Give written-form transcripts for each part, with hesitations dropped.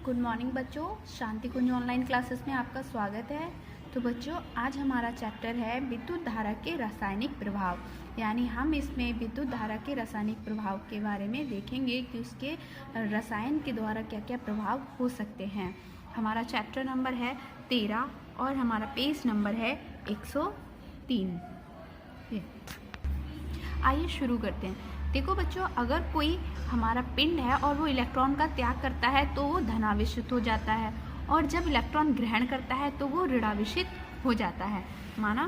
Good morning बच्चों, शांति कुंज online classes में आपका स्वागत है। तो बच्चों, आज हमारा चैप्टर है विद्युत धारा के रासायनिक प्रभाव। यानी हम इसमें विद्युत धारा के रासायनिक प्रभाव के बारे में देखेंगे कि उसके रसायन के द्वारा क्या क्या प्रभाव हो सकते हैं। हमारा चैप्टर नंबर है 13 और हमारा पेज नंबर है 103। आइए शुरू करते हैं। देखो बच्चों, अगर कोई हमारा पिंड है और वो इलेक्ट्रॉन का त्याग करता है तो वो धनावेशित हो जाता है, और जब इलेक्ट्रॉन ग्रहण करता है तो वो ऋणावेशित हो जाता है। माना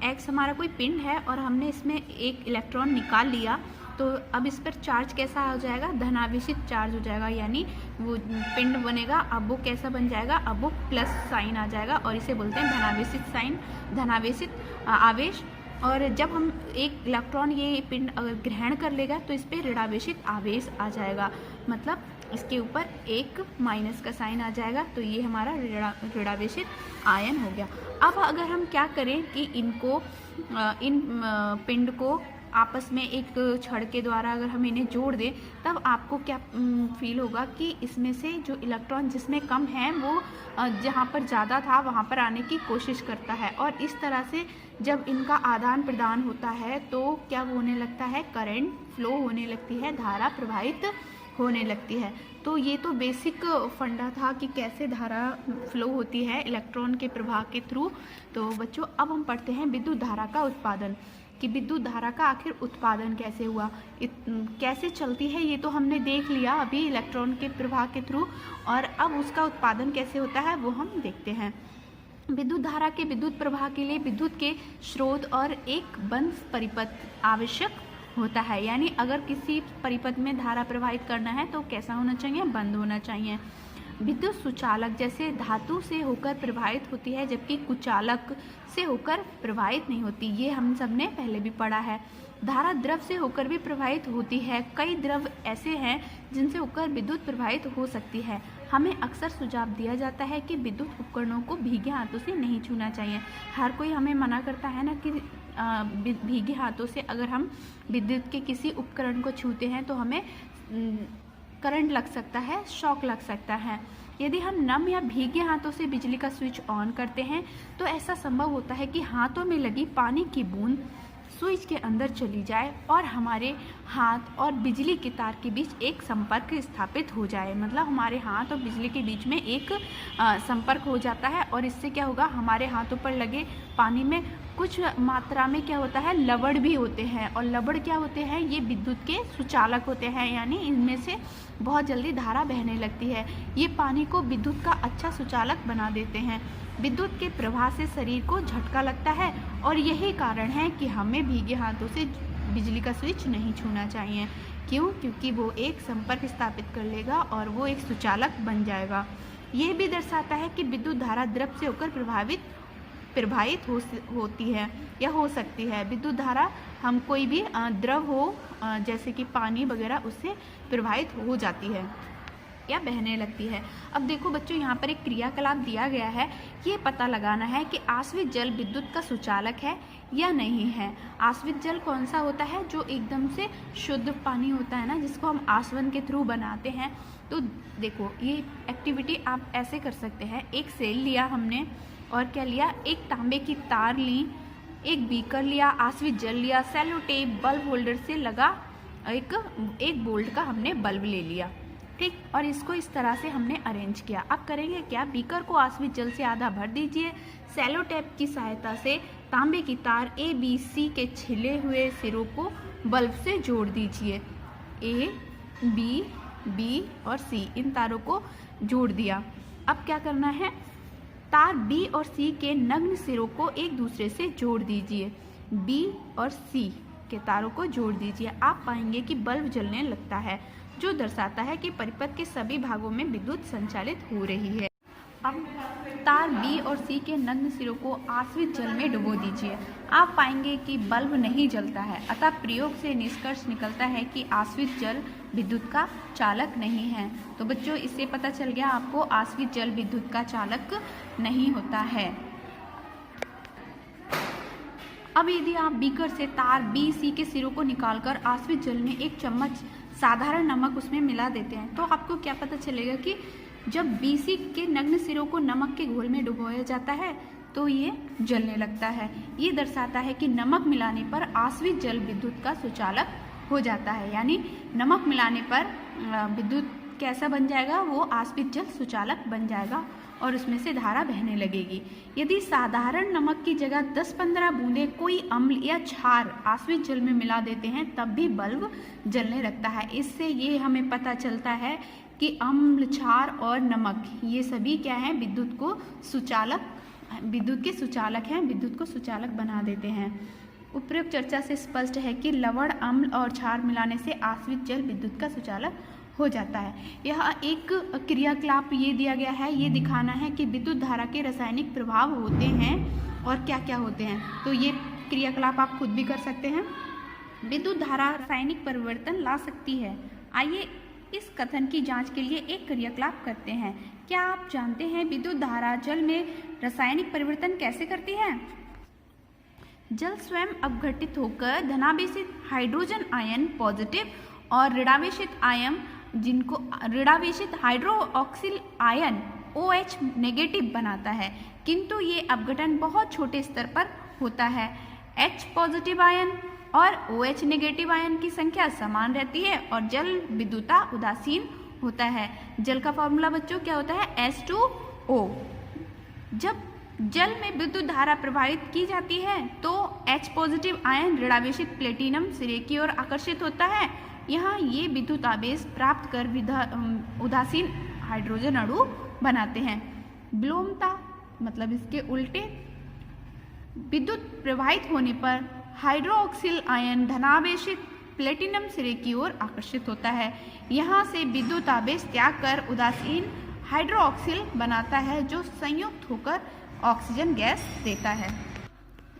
एक्स हमारा कोई पिंड है और हमने इसमें एक इलेक्ट्रॉन निकाल लिया, तो अब इस पर चार्ज कैसा हो जाएगा? धनावेशित चार्ज हो जाएगा। यानी वो पिंड बनेगा, अब वो कैसा बन जाएगा? अब वो प्लस साइन आ जाएगा और इसे बोलते हैं धनावेशित साइन, धनावेशित आवेश। और जब हम एक इलेक्ट्रॉन ये पिंड अगर ग्रहण कर लेगा तो इस पर ऋणावेशित आवेश आ जाएगा, मतलब इसके ऊपर एक माइनस का साइन आ जाएगा, तो ये हमारा ऋणावेशित आयन हो गया। अब अगर हम क्या करें कि इन पिंड को आपस में एक छड़ के द्वारा अगर हम इन्हें जोड़ दें, तब आपको क्या फील होगा कि इसमें से जो इलेक्ट्रॉन जिसमें कम है वो जहाँ पर ज़्यादा था वहाँ पर आने की कोशिश करता है, और इस तरह से जब इनका आदान प्रदान होता है तो क्या होने लगता है? करंट फ्लो होने लगती है, धारा प्रवाहित होने लगती है। तो ये तो बेसिक फंडा था कि कैसे धारा फ्लो होती है इलेक्ट्रॉन के प्रवाह के थ्रू। तो बच्चों, अब हम पढ़ते हैं विद्युत धारा का उत्पादन, कि विद्युत धारा का आखिर उत्पादन कैसे हुआ, कैसे चलती है, ये तो हमने देख लिया अभी इलेक्ट्रॉन के प्रवाह के थ्रू, और अब उसका उत्पादन कैसे होता है वो हम देखते हैं। विद्युत धारा के विद्युत प्रवाह के लिए विद्युत के स्रोत और एक बंद परिपथ आवश्यक होता है। यानी अगर किसी परिपथ में धारा प्रवाहित करना है तो कैसा होना चाहिए? बंद होना चाहिए। विद्युत सुचालक जैसे धातु से होकर प्रवाहित होती है, जबकि कुचालक से होकर प्रवाहित नहीं होती। ये हम सब ने पहले भी पढ़ा है। धारा द्रव से होकर भी प्रवाहित होती है। कई द्रव ऐसे हैं जिनसे होकर विद्युत प्रवाहित हो सकती है। हमें अक्सर सुझाव दिया जाता है कि विद्युत उपकरणों को भीगे हाथों से नहीं छूना चाहिए। हर कोई हमें मना करता है ना कि भीगे हाथों से अगर हम विद्युत के किसी उपकरण को छूते हैं तो हमें करंट लग सकता है, शॉक लग सकता है। यदि हम नम या भीगे हाथों से बिजली का स्विच ऑन करते हैं तो ऐसा संभव होता है कि हाथों में लगी पानी की बूंद स्विच के अंदर चली जाए और हमारे हाथ और बिजली के तार के बीच एक संपर्क स्थापित हो जाए। मतलब हमारे हाथ और बिजली के बीच में एक संपर्क हो जाता है, और इससे क्या होगा? हमारे हाथों पर लगे पानी में कुछ मात्रा में क्या होता है? लवण भी होते हैं, और लवण क्या होते हैं? ये विद्युत के सुचालक होते हैं। यानी इनमें से बहुत जल्दी धारा बहने लगती है। ये पानी को विद्युत का अच्छा सुचालक बना देते हैं। विद्युत के प्रवाह से शरीर को झटका लगता है, और यही कारण है कि हमें भीगे हाथों से बिजली का स्विच नहीं छूना चाहिए। क्यों? क्योंकि वो एक संपर्क स्थापित कर लेगा और वो एक सुचालक बन जाएगा। ये भी दर्शाता है कि विद्युत धारा द्रव से होकर प्रवाहित होती है या हो सकती है। विद्युत धारा हम कोई भी द्रव हो जैसे कि पानी वगैरह, उससे प्रवाहित हो जाती है या बहने लगती है। अब देखो बच्चों, यहाँ पर एक क्रियाकलाप दिया गया है। ये पता लगाना है कि आश्रित जल विद्युत का सुचालक है या नहीं है। आश्रित जल कौन सा होता है? जो एकदम से शुद्ध पानी होता है ना, जिसको हम आसवन के थ्रू बनाते हैं। तो देखो, ये एक्टिविटी आप ऐसे कर सकते हैं। एक सेल लिया हमने, और क्या लिया? एक तांबे की तार ली, एक बीकर लिया, आश्रित जल लिया, सेलो टेप बल्ब होल्डर से लगा एक वोल्ट का हमने बल्ब ले लिया, ठीक। और इसको इस तरह से हमने अरेंज किया। अब करेंगे क्या? बीकर को आश्रित जल से आधा भर दीजिए। सेलो टेप की सहायता से तांबे की तार ABC के छिले हुए सिरों को बल्ब से जोड़ दीजिए। A, B और C, इन तारों को जोड़ दिया। अब क्या करना है? तार B और C के नग्न सिरों को एक दूसरे से जोड़ दीजिए। B और C के तारों को जोड़ दीजिए। आप पाएंगे कि बल्ब जलने लगता है, जो दर्शाता है कि परिपथ के सभी भागों में विद्युत संचालित हो रही है। अब तार B और C के नग्न सिरों को आश्रित जल में डुबो दीजिए। आप पाएंगे कि बल्ब नहीं जलता है। अतः प्रयोग से निष्कर्ष निकलता है कि आश्रित जल विद्युत का चालक नहीं है। तो बच्चों, इससे पता चल गया आपको आश्रित जल विद्युत का चालक नहीं होता है। अब यदि आप बीकर से तार BC के सिरों को निकालकर आश्रित जल में एक चम्मच साधारण नमक उसमें मिला देते हैं, तो आपको क्या पता चलेगा कि जब BC के नग्न सिरों को नमक के घोल में डुबोया जाता है तो ये जलने लगता है। ये दर्शाता है कि नमक मिलाने पर आश्रित जल विद्युत का सुचालक हो जाता है, यानी नमक मिलाने पर विद्युत कैसा बन जाएगा, वो आश्रित जल सुचालक बन जाएगा और उसमें से धारा बहने लगेगी। यदि साधारण नमक की जगह 10-15 बूंदें कोई अम्ल या क्षार आश्रित जल में मिला देते हैं तब भी बल्ब जलने लगता है। इससे ये हमें पता चलता है कि अम्ल, क्षार और नमक ये सभी क्या हैं, विद्युत के सुचालक हैं, विद्युत को सुचालक बना देते हैं। उपरोक्त चर्चा से स्पष्ट है कि लवण, अम्ल और क्षार मिलाने से आश्रित जल विद्युत का सुचालक हो जाता है। यह एक क्रियाकलाप ये दिया गया है, ये दिखाना है कि विद्युत धारा के रासायनिक प्रभाव होते हैं और क्या क्या होते हैं। तो ये क्रियाकलाप आप खुद भी कर सकते हैं। विद्युत धारा रासायनिक परिवर्तन ला सकती है। आइए इस कथन की जांच के लिए एक क्रियाकलाप करते हैं। क्या आप जानते हैं विद्युत धारा जल में रासायनिक परिवर्तन कैसे करती है? जल स्वयं अपघटित होकर धनावेशित हाइड्रोजन आयन पॉजिटिव और ऋणावेशित आयन, जिनको ऋणावेशित हाइड्रोक्सिल आयन OH नेगेटिव बनाता है, किंतु ये अपघटन बहुत छोटे स्तर पर होता है। H पॉजिटिव आयन और OH नेगेटिव आयन की संख्या समान रहती है और जल विद्युता उदासीन होता है। जल का फॉर्मूला बच्चों क्या होता है? H2O। जब जल में विद्युत धारा प्रवाहित की जाती है तो H पॉजिटिव आयन ऋणावेशित प्लेटिनम सिरे की ओर आकर्षित होता है। यहाँ ये विद्युत आवेश प्राप्त कर उदासीन हाइड्रोजन अणु बनाते हैं। विलोमता मतलब इसके उल्टे, विद्युत प्रवाहित होने पर हाइड्रोक्सिल आयन धनावेशित प्लेटिनम सिरे की ओर आकर्षित होता है। यहाँ से विद्युत आवेश त्याग कर उदासीन हाइड्रोक्सिल बनाता है जो संयुक्त होकर ऑक्सीजन गैस देता है।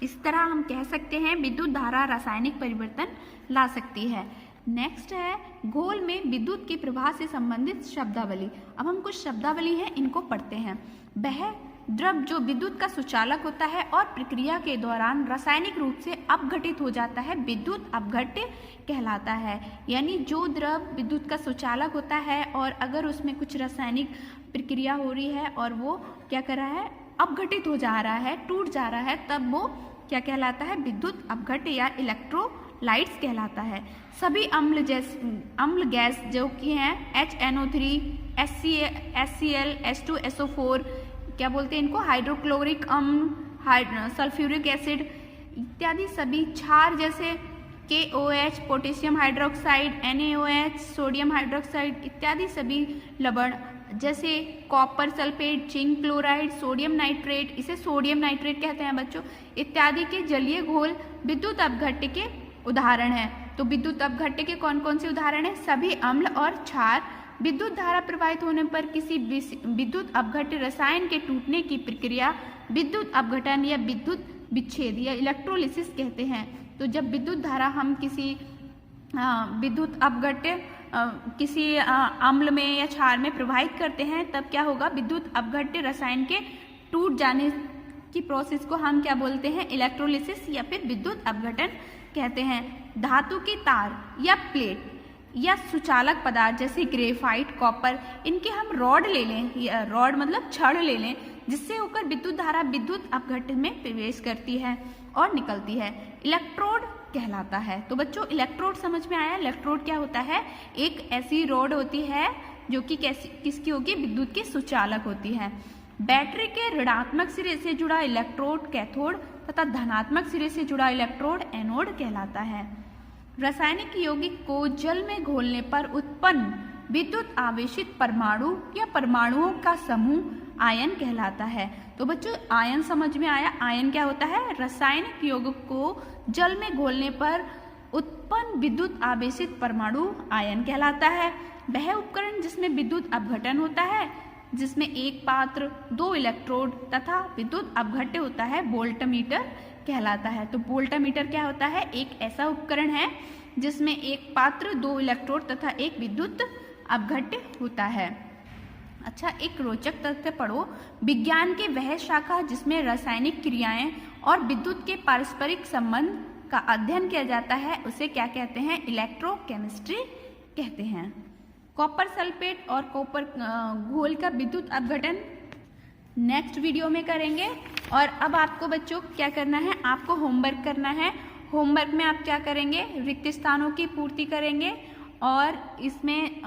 इस तरह हम कह सकते हैं विद्युत धारा रासायनिक परिवर्तन ला सकती है। नेक्स्ट है घोल में विद्युत के प्रवाह से संबंधित शब्दावली। अब हम कुछ शब्दावली है, इनको पढ़ते हैं। वह द्रव जो विद्युत का सुचालक होता है और प्रक्रिया के दौरान रासायनिक रूप से अपघटित हो जाता है, विद्युत अपघट्य कहलाता है। यानी जो द्रव विद्युत का सुचालक होता है और अगर उसमें कुछ रासायनिक प्रक्रिया हो रही है और वो क्या कर रहा है, अपघटित हो जा रहा है, टूट जा रहा है, तब वो क्या कहलाता है? विद्युत अपघट्य या इलेक्ट्रोलाइट्स कहलाता है। सभी अम्ल गैस जो कि हैं HNO3, HCl, H2SO4, क्या बोलते हैं इनको? हाइड्रोक्लोरिक अम्ल, सल्फ्यूरिक एसिड इत्यादि सभी क्षार जैसे KOH, potassium hydroxide, NaOH, sodium hydroxide इत्यादि सभी लवण जैसे copper sulphate, zinc chloride, sodium nitrate, इसे सोडियम नाइट्रेट कहते हैं बच्चों, इत्यादि के जलीय घोल विद्युत अपघट्य के उदाहरण हैं। तो विद्युत अपघट्य के कौन कौन से उदाहरण हैं? सभी अम्ल और क्षार। विद्युत धारा प्रवाहित होने पर किसी विद्युत अपघट्य रसायन के टूटने की प्रक्रिया विद्युत अपघटन या विद्युत विच्छेद या इलेक्ट्रोलिसिस कहते हैं। तो जब विद्युत धारा हम किसी विद्युत अपघट्य किसी अम्ल में या क्षार में प्रवाहित करते हैं तब क्या होगा? विद्युत अपघट्य रसायन के टूट जाने की प्रोसेस को हम क्या बोलते हैं? इलेक्ट्रोलिसिस या फिर विद्युत अपघटन कहते हैं। धातु की तार या प्लेट या सुचालक पदार्थ जैसे ग्रेफाइट, कॉपर, इनके हम रॉड ले लें, रॉड मतलब छड़ ले लें, जिससे होकर विद्युत धारा विद्युत अपघट्य में प्रवेश करती है और निकलती है, इलेक्ट्रोड कहलाता है। तो बच्चों इलेक्ट्रोड समझ में आया? इलेक्ट्रोड क्या होता है? एक ऐसी रॉड होती है जो कि किसकी होगी? विद्युत की सुचालक होती है। बैटरी के ऋणात्मक सिरे से जुड़ा इलेक्ट्रोड कैथोड तथा धनात्मक सिरे से जुड़ा इलेक्ट्रोड एनोड कहलाता है। रासायनिक यौगिक को जल में घोलने पर उत्पन्न विद्युत आवेशित परमाणु या परमाणुओं का समूह आयन कहलाता है। तो बच्चों आयन समझ में आया? आयन क्या होता है? रासायनिक यौगिक को जल में घोलने पर उत्पन्न विद्युत आवेशित परमाणु आयन कहलाता है। वह उपकरण जिसमें विद्युत अपघटन होता है, जिसमें एक पात्र, 2 इलेक्ट्रोड तथा विद्युत अपघट्य होता है, वोल्टमीटर कहलाता है। तो वोल्टमीटर क्या होता है? एक ऐसा उपकरण है जिसमें एक पात्र, 2 इलेक्ट्रोड तथा एक विद्युत अपघट्य होता है। अच्छा, एक रोचक तथ्य पढ़ो। विज्ञान की वह शाखा जिसमें रासायनिक क्रियाएं और विद्युत के पारस्परिक संबंध का अध्ययन किया जाता है उसे क्या कहते हैं? इलेक्ट्रोकेमिस्ट्री कहते हैं। कॉपर सल्फेट और कॉपर घोल का विद्युत अपघटन नेक्स्ट वीडियो में करेंगे। और अब आपको बच्चों क्या करना है, आपको होमवर्क करना है। होमवर्क में आप क्या करेंगे, रिक्त स्थानों की पूर्ति करेंगे और इसमें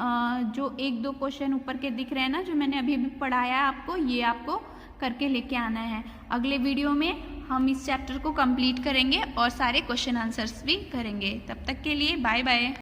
जो 1-2 क्वेश्चन ऊपर के दिख रहे हैं ना, जो मैंने अभी भी पढ़ाया आपको, ये आपको करके लेके आना है। अगले वीडियो में हम इस चैप्टर को कंप्लीट करेंगे और सारे क्वेश्चन आंसर्स भी करेंगे। तब तक के लिए बाय बाय।